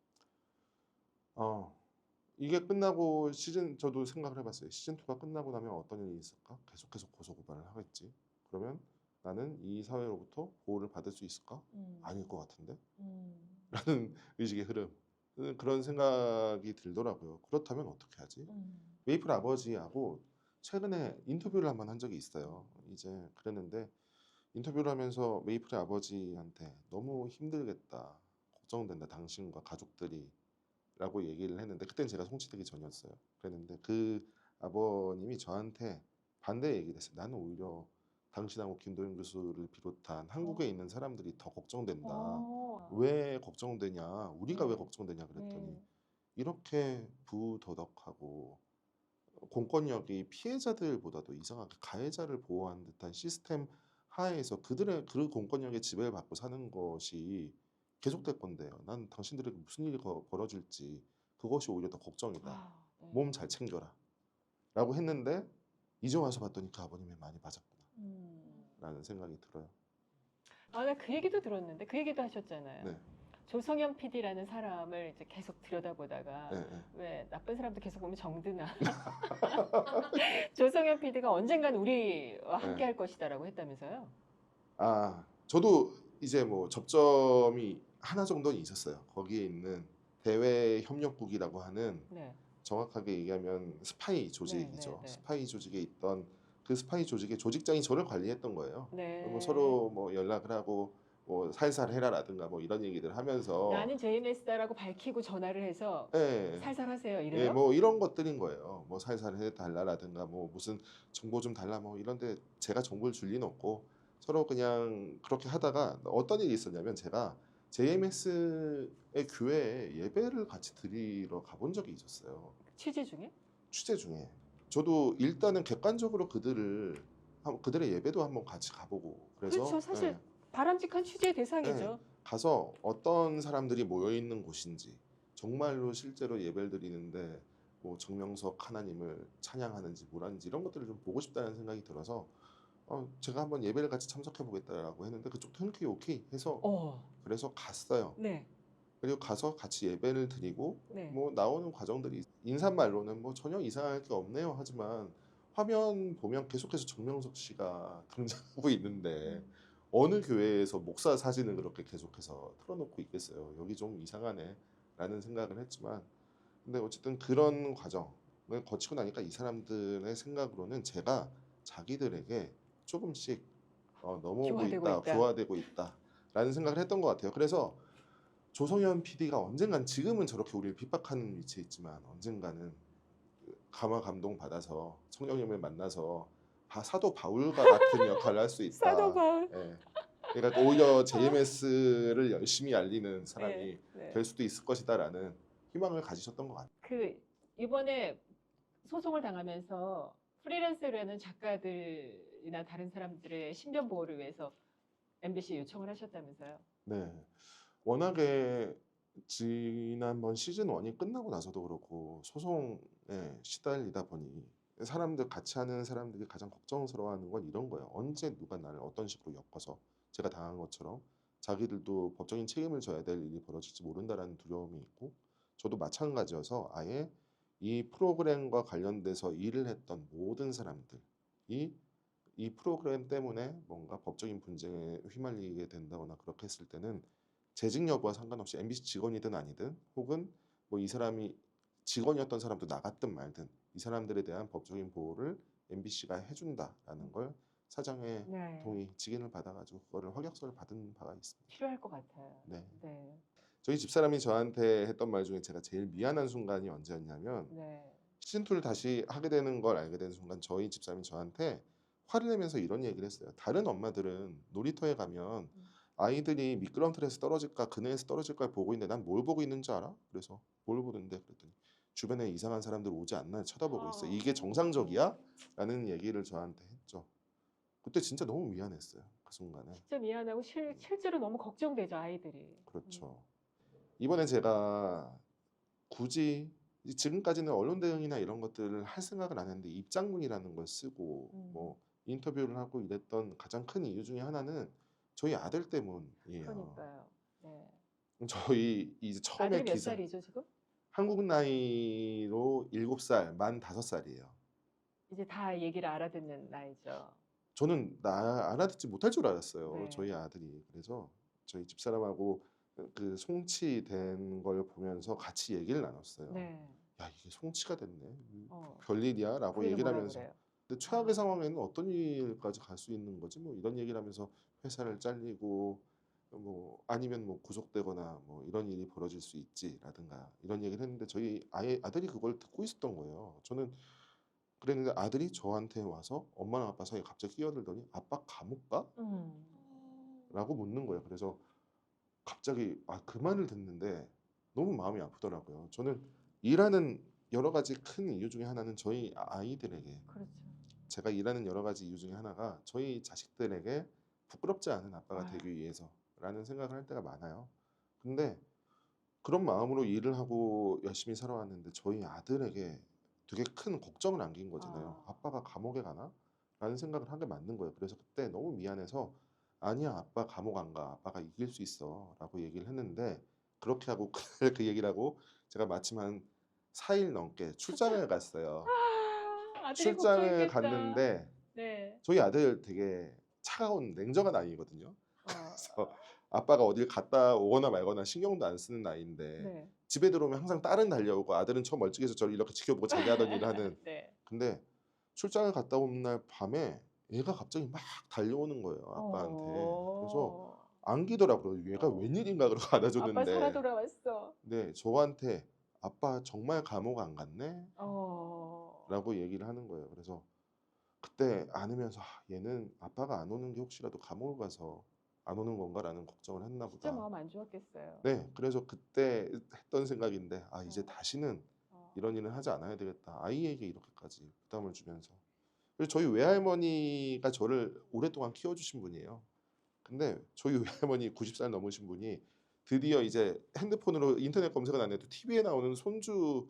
[SPEAKER 2] 이게 끝나고 저도 생각을 해봤어요. 시즌 2가 끝나고 나면 어떤 일이 있을까? 계속해서 고소 고발을 하겠지. 그러면 나는 이 사회로부터 보호를 받을 수 있을까? 아닐 것 같은데? 라는 의식의 흐름. 그런 생각이 들더라고요. 그렇다면 어떻게 하지? 메이플 아버지하고 최근에 인터뷰를 한번 한 적이 있어요. 이제 그랬는데 인터뷰를 하면서 메이플의 아버지한테 너무 힘들겠다. 걱정된다. 당신과 가족들이. 라고 얘기를 했는데 그때는 제가 송치되기 전이었어요. 그랬는데 그 아버님이 저한테 반대 얘기를 했어요. 나는 오히려 당신하고 김도영 교수를 비롯한 한국에 있는 사람들이 더 걱정된다. 왜 걱정되냐? 우리가 왜 걱정되냐 그랬더니 이렇게 부도덕하고 공권력이 피해자들보다도 이상하게 가해자를 보호하는 듯한 시스템 하에서 그 공권력의 지배를 받고 사는 것이 계속될 건데요. 난 당신들에게 무슨 일이 벌어질지 그것이 오히려 더 걱정이다. 몸 잘 챙겨라. 라고 했는데 이제 와서 봤더니 그 아버님이 많이 맞았구나. 라는 생각이 들어요.
[SPEAKER 1] 나 그 얘기도 들었는데 그 얘기도 하셨잖아요.
[SPEAKER 2] 네.
[SPEAKER 1] 조성현 PD라는 사람을 이제 계속 들여다보다가
[SPEAKER 2] 네.
[SPEAKER 1] 왜 나쁜 사람도 계속 보면 정드나 조성현 PD가 언젠간 우리와 함께 할 것이다라고 했다면서요?
[SPEAKER 2] 저도 이제 뭐 접점이 하나 정도는 있었어요. 거기에 있는 대외 협력국이라고 하는 정확하게 얘기하면 스파이 조직이죠. 스파이 조직에 있던 그 스파이 조직의 조직장이 저를 관리했던 거예요. 뭐 서로 뭐 연락을 하고 뭐 살살 해라라든가 뭐 이런 얘기들 하면서
[SPEAKER 1] 나는 JMS다라고 밝히고 전화를 해서 살살 하세요 이래요?
[SPEAKER 2] 예, 뭐 이런 것들인 거예요. 뭐 살살 해달라라든가 뭐 무슨 정보 좀 달라 뭐 이런데 제가 정보를 줄 리는 없고 서로 그냥 그렇게 하다가 어떤 일이 있었냐면 제가 JMS의 교회에 예배를 같이 드리러 가본 적이 있었어요.
[SPEAKER 1] 취재 중에?
[SPEAKER 2] 취재 중에 저도 일단은 객관적으로 그들의 예배도 한번 같이 가보고 그래서
[SPEAKER 1] 그렇죠. 사실 바람직한 취재 대상이죠.
[SPEAKER 2] 가서 어떤 사람들이 모여 있는 곳인지 정말로 실제로 예배를 드리는데 뭐 정명석 하나님을 찬양하는지 뭐라는지 이런 것들을 좀 보고 싶다는 생각이 들어서 제가 한번 예배를 같이 참석해 보겠다라고 했는데 그쪽도 흔쾌히 오케이 해서 그래서 갔어요.
[SPEAKER 1] 네.
[SPEAKER 2] 그리고 가서 같이 예배를 드리고
[SPEAKER 1] 네.
[SPEAKER 2] 뭐 나오는 과정들이 인사말로는 뭐 전혀 이상할 게 없네요 하지만 화면 보면 계속해서 정명석 씨가 등장하고 있는데 어느 교회에서 목사 사진을 그렇게 계속해서 틀어놓고 있겠어요. 여기 좀 이상하네 라는 생각을 했지만 근데 어쨌든 그런 과정을 거치고 나니까 이 사람들의 생각으로는 제가 자기들에게 조금씩 넘어오고
[SPEAKER 1] 교화되고
[SPEAKER 2] 있다,
[SPEAKER 1] 있다.
[SPEAKER 2] 교화되고 있다라는 생각을 했던 것 같아요. 그래서 조성현 PD가 언젠간 지금은 저렇게 우리를 핍박하는 위치에 있지만 언젠가는 감화 감동 받아서 성령님을 만나서 사도 바울과 같은 역할을 할 수 있다.
[SPEAKER 1] 사도 바울.
[SPEAKER 2] 예. 그러니까 오히려 JMS를 열심히 알리는 사람이
[SPEAKER 1] 네. 네.
[SPEAKER 2] 될 수도 있을 것이다라는 희망을 가지셨던 것 같아요.
[SPEAKER 1] 그 이번에 소송을 당하면서 프리랜서라는 작가들이나 다른 사람들의 신변 보호를 위해서 MBC 요청을 하셨다면서요?
[SPEAKER 2] 네. 워낙에 지난번 시즌 1이 끝나고 나서도 그렇고 소송에 시달리다 보니 사람들 같이 하는 사람들이 가장 걱정스러워하는 건 이런 거예요. 언제 누가 나를 어떤 식으로 엮어서 제가 당한 것처럼 자기들도 법적인 책임을 져야 될 일이 벌어질지 모른다라는 두려움이 있고 저도 마찬가지여서 아예 이 프로그램과 관련돼서 일을 했던 모든 사람들이 이 프로그램 때문에 뭔가 법적인 분쟁에 휘말리게 된다거나 그렇게 했을 때는 재직 여부와 상관없이 MBC 직원이든 아니든 혹은 뭐 이 사람이 직원이었던 사람도 나갔든 말든 이 사람들에 대한 법적인 보호를 MBC가 해준다라는 걸 사장의
[SPEAKER 1] 네.
[SPEAKER 2] 동의 직인을 받아가지고 그거를 확약서를 받은 바가 있습니다.
[SPEAKER 1] 필요할 것 같아요.
[SPEAKER 2] 네.
[SPEAKER 1] 네.
[SPEAKER 2] 저희 집사람이 저한테 했던 말 중에 제가 제일 미안한 순간이 언제였냐면
[SPEAKER 1] 네.
[SPEAKER 2] 시즌 2를 다시 하게 되는 걸 알게 된 순간 저희 집사람이 저한테 화를 내면서 이런 얘기를 했어요. 다른 엄마들은 놀이터에 가면 아이들이 미끄럼틀에서 떨어질까 그네에서 떨어질까 보고 있는데 난 뭘 보고 있는 줄 알아? 그래서 뭘 보는데 그랬더니 주변에 이상한 사람들 오지 않나 쳐다보고 있어. 이게 정상적이야? 라는 얘기를 저한테 했죠. 그때 진짜 너무 미안했어요. 그 순간에.
[SPEAKER 1] 진짜 미안하고 실제로 너무 걱정되죠, 아이들이.
[SPEAKER 2] 그렇죠. 이번에 제가 굳이 지금까지는 언론 대응이나 이런 것들을 할 생각을 안 했는데 입장문이라는 걸 쓰고 뭐 인터뷰를 하고 이랬던 가장 큰 이유 중에 하나는 저희 아들 때문이에요.
[SPEAKER 1] 그러니까요. 네.
[SPEAKER 2] 저희 이제 처음에
[SPEAKER 1] 아들이 몇
[SPEAKER 2] 기사
[SPEAKER 1] 살이죠, 지금?
[SPEAKER 2] 한국 나이로 7살, 만 5살이에요.
[SPEAKER 1] 이제 다 얘기를 알아듣는 나이죠.
[SPEAKER 2] 저는 알아듣지 못할 줄 알았어요.
[SPEAKER 1] 네.
[SPEAKER 2] 저희 아들이. 그래서 저희 집사람하고 그 송치된 걸 보면서 같이 얘기를 나눴어요.
[SPEAKER 1] 네.
[SPEAKER 2] 야 이게 송치가 됐네.
[SPEAKER 1] 어.
[SPEAKER 2] 별일이야 라고
[SPEAKER 1] 그래도
[SPEAKER 2] 얘기를
[SPEAKER 1] 뭐라
[SPEAKER 2] 하면서
[SPEAKER 1] 그래요?
[SPEAKER 2] 근데 최악의
[SPEAKER 1] 아.
[SPEAKER 2] 상황에는 어떤 일까지 갈 수 있는 거지 뭐 이런 얘기를 하면서 회사를 잘리고 뭐 아니면 뭐 구속되거나 뭐 이런 일이 벌어질 수 있지라든가 이런 얘기를 했는데 저희 아들이 그걸 듣고 있었던 거예요. 저는 그랬는데 아들이 저한테 와서 엄마랑 아빠 사이에 갑자기 끼어들더니 아빠 감옥 가? 라고 묻는 거예요. 그래서 갑자기 그 말을 듣는데 너무 마음이 아프더라고요. 저는 일하는 여러 가지 큰 이유 중에 하나는 저희 아이들에게
[SPEAKER 1] 그렇죠.
[SPEAKER 2] 제가 일하는 여러 가지 이유 중에 하나가 저희 자식들에게 부끄럽지 않은 아빠가
[SPEAKER 1] 아.
[SPEAKER 2] 되기 위해서라는 생각을 할 때가 많아요. 근데 그런 마음으로 일을 하고 열심히 살아왔는데 저희 아들에게 되게 큰 걱정을 안긴 거잖아요.
[SPEAKER 1] 아.
[SPEAKER 2] 아빠가 감옥에 가나? 라는 생각을 하게 만든 거예요. 그래서 그때 너무 미안해서 아니야 아빠 감옥 안 가. 아빠가 이길 수 있어. 라고 얘기를 했는데 그렇게 하고 그날 그 얘기를 하고 제가 마침 한 4일 넘게 출장을 갔어요.
[SPEAKER 1] 아들이
[SPEAKER 2] 출장을
[SPEAKER 1] 걱정했겠다.
[SPEAKER 2] 갔는데
[SPEAKER 1] 네.
[SPEAKER 2] 저희 아들 되게 차가운 냉정한 아이거든요.
[SPEAKER 1] 어.
[SPEAKER 2] 그래서 아빠가 어딜 갔다 오거나 말거나 신경도 안 쓰는 아이인데
[SPEAKER 1] 네.
[SPEAKER 2] 집에 들어오면 항상 딸은 달려오고 아들은 저 멀찍이서 저를 이렇게 지켜보고 자기 하던 일을 하는
[SPEAKER 1] 네.
[SPEAKER 2] 근데 출장을 갔다 온 날 밤에 얘가 갑자기 막 달려오는 거예요 아빠한테. 그래서 안기더라고요. 얘가 웬일인가 그러고
[SPEAKER 1] 아빠 살아
[SPEAKER 2] 안아줬는데
[SPEAKER 1] 돌아왔어.
[SPEAKER 2] 네 저한테 아빠 정말 감옥 안 갔네?
[SPEAKER 1] 어.
[SPEAKER 2] 라고 얘기를 하는 거예요. 그래서 그때 안으면서 얘는 아빠가 안 오는 게 혹시라도 감옥을 가서 안 오는 건가라는 걱정을 했나
[SPEAKER 1] 진짜
[SPEAKER 2] 보다.
[SPEAKER 1] 마음 안 좋았겠어요.
[SPEAKER 2] 네, 그래서 그때 했던 생각인데 이제
[SPEAKER 1] 어.
[SPEAKER 2] 다시는
[SPEAKER 1] 어.
[SPEAKER 2] 이런 일은 하지 않아야 되겠다. 아이에게 이렇게까지 부담을 주면서. 그리고 저희 외할머니가 저를 오랫동안 키워주신 분이에요. 근데 저희 외할머니 90살 넘으신 분이 드디어 이제 핸드폰으로 인터넷 검색은 안 해도 TV에 나오는 손주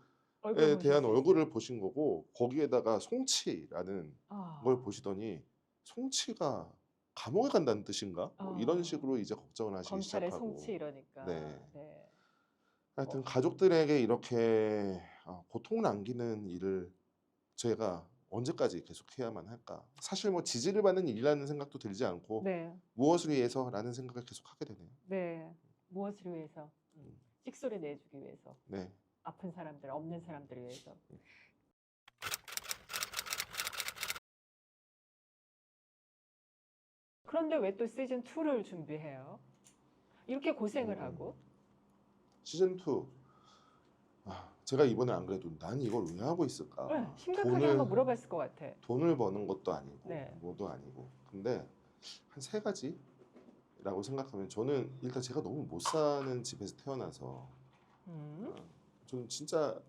[SPEAKER 1] 얼굴
[SPEAKER 2] 대한
[SPEAKER 1] 보셨어요?
[SPEAKER 2] 얼굴을 보신 거고 거기에다가 송치라는
[SPEAKER 1] 아,
[SPEAKER 2] 걸 보시더니 송치가 감옥에 간다는 뜻인가? 뭐 이런 식으로 이제 걱정을 하시기
[SPEAKER 1] 검찰의 송치
[SPEAKER 2] 시작하고
[SPEAKER 1] 이러니까.
[SPEAKER 2] 네.
[SPEAKER 1] 네.
[SPEAKER 2] 하여튼 가족들에게 이렇게 고통을 남기는 일을 제가 언제까지 계속해야만 할까? 사실 뭐 지지를 받는 일이라는 생각도 들지 않고
[SPEAKER 1] 네.
[SPEAKER 2] 무엇을 위해서라는 생각을 계속 하게 되네요.
[SPEAKER 1] 네. 무엇을 위해서? 찍소리 내주기 위해서.
[SPEAKER 2] 네.
[SPEAKER 1] 아픈 사람들, 없는 사람들을 위해서. 그런데 왜 또 시즌 2를 준비해요? 이렇게 고생을 하고.
[SPEAKER 2] 시즌 2 제가 이번에 안 그래도 난 이걸 왜 하고 있을까?
[SPEAKER 1] 네, 심각하게 한번 물어봤을 것 같아.
[SPEAKER 2] 돈을 버는 것도 아니고
[SPEAKER 1] 네.
[SPEAKER 2] 뭐도 아니고 근데 한 세 가지라고 생각하면 저는 일단 제가 너무 못 사는 집에서 태어나서
[SPEAKER 1] 음,
[SPEAKER 2] 좀 진짜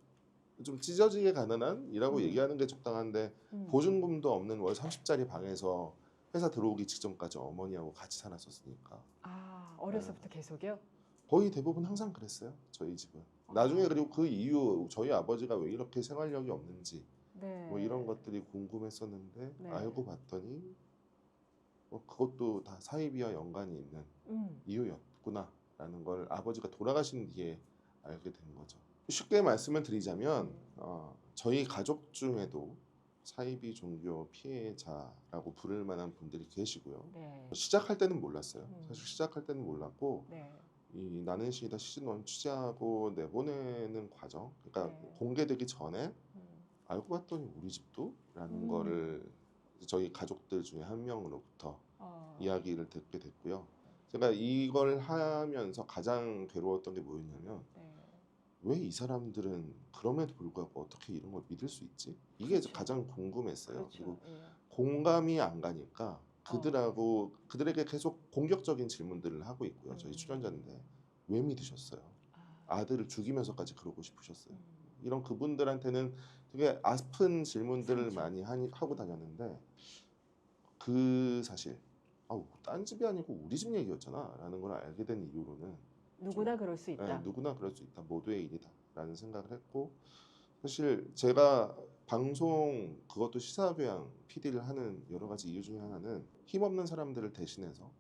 [SPEAKER 2] 좀 찢어지게 가난한이라고 얘기하는 게 적당한데 보증금도 없는 월 30짜리 방에서 회사 들어오기 직전까지 어머니하고 같이 살았었으니까
[SPEAKER 1] 아, 어려서부터 계속이요?
[SPEAKER 2] 거의 대부분 항상 그랬어요 저희 집은. 나중에 그리고 그 이후 저희 아버지가 왜 이렇게 생활력이 없는지
[SPEAKER 1] 네.
[SPEAKER 2] 뭐 이런 것들이 궁금했었는데
[SPEAKER 1] 네.
[SPEAKER 2] 알고 봤더니 뭐 그것도 다 사이비와 연관이 있는 이유였구나라는 걸 아버지가 돌아가신 뒤에 알게 된 거죠. 쉽게 말씀을 드리자면 저희 가족 중에도 사이비 종교 피해자라고 부를 만한 분들이 계시고요.
[SPEAKER 1] 네.
[SPEAKER 2] 시작할 때는 몰랐어요. 사실 시작할 때는 몰랐고
[SPEAKER 1] 네.
[SPEAKER 2] 이 나는 시이다 시즌 1 취재하고 내보내는 과정, 그러니까
[SPEAKER 1] 네.
[SPEAKER 2] 공개되기 전에 알고 봤더니 우리 집도? 라는 거를 저희 가족들 중에 한 명으로부터 이야기를 듣게 됐고요. 제가 이걸 하면서 가장 괴로웠던 게 뭐였냐면
[SPEAKER 1] 네.
[SPEAKER 2] 왜 이 사람들은 그럼에도 불구하고 어떻게 이런 걸 믿을 수 있지? 이게
[SPEAKER 1] 그렇죠.
[SPEAKER 2] 가장 궁금했어요.
[SPEAKER 1] 그렇죠.
[SPEAKER 2] 그리고
[SPEAKER 1] 예.
[SPEAKER 2] 공감이 안 가니까 그들에게 계속 공격적인 질문들을 하고 있고요. 저희 출연자인데 왜 믿으셨어요? 아들을 죽이면서까지 그러고 싶으셨어요. 이런 그분들한테는 되게 아픈 질문들을
[SPEAKER 1] 상처.
[SPEAKER 2] 많이 하고 다녔는데 그 사실 딴 집이 아니고 우리 집 얘기였잖아 라는 걸 알게 된 이후로는
[SPEAKER 1] 누구나 그럴 수 있다.
[SPEAKER 2] 누구나 그럴 수 있다. 모두의 일이다 라는 생각을 했고 사실 제가 방송 그것도 시사교양 PD를 하는 여러 가지 이유 중에 하나는 힘없는 사람들을 대신해서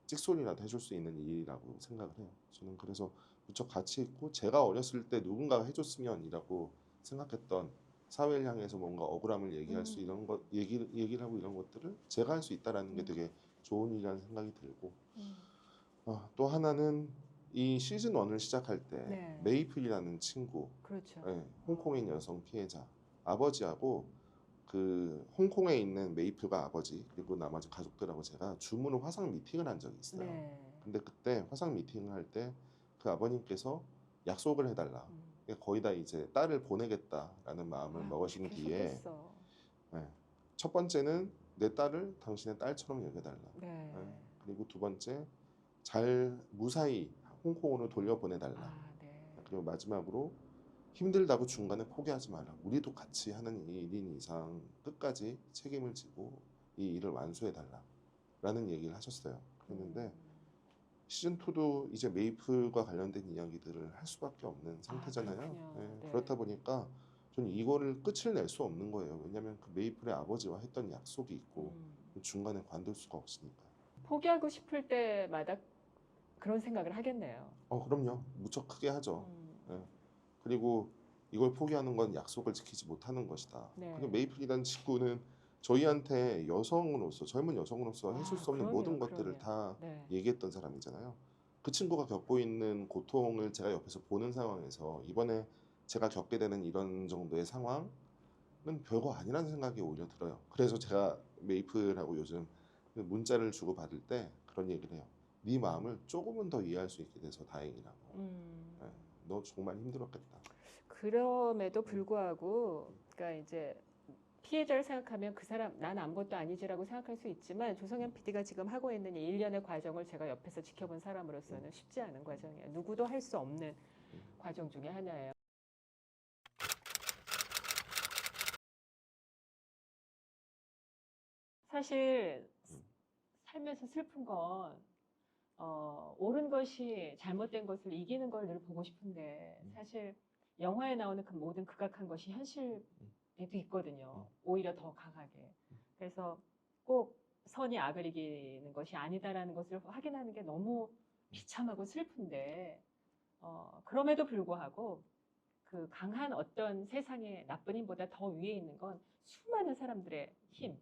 [SPEAKER 2] 찍소리라도 해줄 수 있는 일이라고 생각을 해요. 저는 그래서 무척 가치 있고 제가 어렸을 때 누군가가 해줬으면이라고 생각했던 사회를 향해서 뭔가 억울함을 얘기할 수 이런 것 얘기를 하고 이런 것들을 제가 할 수 있다라는 게 되게 좋은 일이라는 생각이 들고 또 하나는 이 시즌 1을 시작할 때
[SPEAKER 1] 네.
[SPEAKER 2] 메이플이라는 친구
[SPEAKER 1] 그렇죠.
[SPEAKER 2] 홍콩인 여성 피해자 아버지하고 그 홍콩에 있는 메이플과 아버지 그리고 나머지 가족들하고 제가 줌으로 화상 미팅을 한 적이 있어요.
[SPEAKER 1] 네.
[SPEAKER 2] 근데 그때 화상 미팅을 할 때 그 아버님께서 약속을 해달라. 거의 다 이제 딸을 보내겠다라는 마음을 먹으신 뒤에 첫 번째는 내 딸을 당신의 딸처럼 여겨달라.
[SPEAKER 1] 네.
[SPEAKER 2] 그리고 두 번째 잘 무사히 홍콩으로 돌려보내달라.
[SPEAKER 1] 네.
[SPEAKER 2] 그리고 마지막으로 힘들다고 중간에 포기하지 마라. 우리도 같이 하는 일인 이상 끝까지 책임을 지고 이 일을 완수해달라. 라는 얘기를 하셨어요. 그랬는데 시즌2도 이제 메이플과 관련된 이야기들을 할 수밖에 없는 상태잖아요.
[SPEAKER 1] 네.
[SPEAKER 2] 그렇다 보니까 저는 이거를 끝을 낼 수 없는 거예요. 왜냐하면 그 메이플의 아버지와 했던 약속이 있고 중간에 관둘 수가 없으니까.
[SPEAKER 1] 포기하고 싶을 때마다 그런 생각을 하겠네요.
[SPEAKER 2] 그럼요. 무척 크게 하죠. 그리고 이걸 포기하는 건 약속을 지키지 못하는 것이다. 근데 메이플이라는 친구는 저희한테 여성으로서 젊은 여성으로서 해줄 수 없는 모든 것들을 다 얘기했던 사람이잖아요. 그 친구가 겪고 있는 고통을 제가 옆에서 보는 상황에서 이번에 제가 겪게 되는 이런 정도의 상황은 별거 아니라는 생각이 오히려 들어요. 그래서 제가 메이플하고 요즘 문자를 주고 받을 때 그런 얘기를 해요. 네 마음을 조금은 더 이해할 수 있게 돼서 다행이라고. 너 정말 힘들었겠다.
[SPEAKER 1] 그럼에도 불구하고, 그러니까 이제 피해자를 생각하면 그 사람 난 아무것도 아니지라고 생각할 수 있지만 조성현 PD가 지금 하고 있는 이 일련의 과정을 제가 옆에서 지켜본 사람으로서는 쉽지 않은 과정이에요. 누구도 할 수 없는 과정 중에 하나예요. 사실 살면서 슬픈 건 옳은 것이 잘못된 것을 이기는 걸 늘 보고 싶은데 사실 영화에 나오는 그 모든 극악한 것이 현실에도 있거든요. 오히려 더 강하게. 그래서 꼭 선이 악을 이기는 것이 아니다라는 것을 확인하는 게 너무 비참하고 슬픈데 그럼에도 불구하고 그 강한 어떤 세상의 나쁜 힘보다 더 위에 있는 건 수많은 사람들의 힘,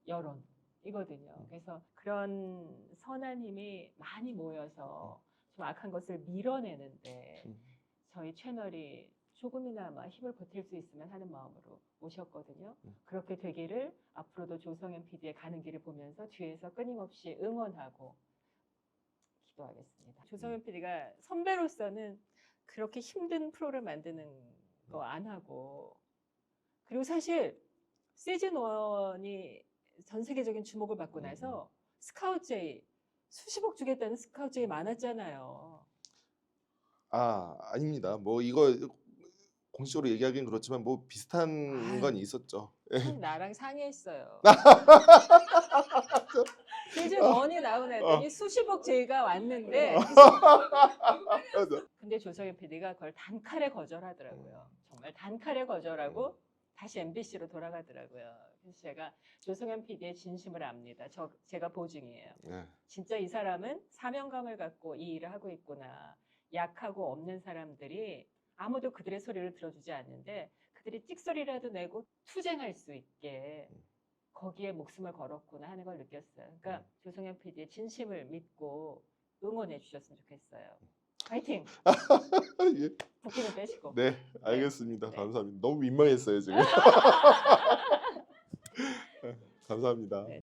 [SPEAKER 1] 여론이거든요. 그래서 그런 선한 힘이 많이 모여서 좀 악한 것을 밀어내는데 저희 채널이 조금이나마 힘을 보탤 수 있으면 하는 마음으로 모셨거든요. 그렇게 되기를 앞으로도 조성현 PD의 가는 길을 보면서 뒤에서 끊임없이 응원하고 기도하겠습니다. 조성현 PD가 선배로서는 그렇게 힘든 프로를 만드는 거 안 하고, 그리고 사실 시즌 1이 전 세계적인 주목을 받고 나서 스카우트제이 수십억 주겠다는 스카우트제이 많았잖아요.
[SPEAKER 2] 아닙니다. 뭐 이거 공식적으로 얘기하기는 그렇지만 뭐 비슷한 건 있었죠.
[SPEAKER 1] 참 나랑 상의했어요. 시즌 1이 나오고 났더니 수십억 제의가 왔는데 근데 조성현 PD가 그걸 단칼에 거절하더라고요. 정말 단칼에 거절하고 다시 MBC로 돌아가더라고요. 그래서 제가 조성현 PD의 진심을 압니다. 제가 보증이에요. 진짜 이 사람은 사명감을 갖고 이 일을 하고 있구나. 약하고 없는 사람들이 아무도 그들의 소리를 들어주지 않는데 그들이 찍소리라도 내고 투쟁할 수 있게 거기에 목숨을 걸었구나 하는 걸 느꼈어요. 그러니까 조성현 PD의 진심을 믿고 응원해 주셨으면 좋겠어요. 파이팅!
[SPEAKER 2] 예.
[SPEAKER 1] 붓기는 빼시고.
[SPEAKER 2] 네, 알겠습니다.
[SPEAKER 1] 네.
[SPEAKER 2] 감사합니다. 너무 민망했어요 지금. 감사합니다.
[SPEAKER 1] 네.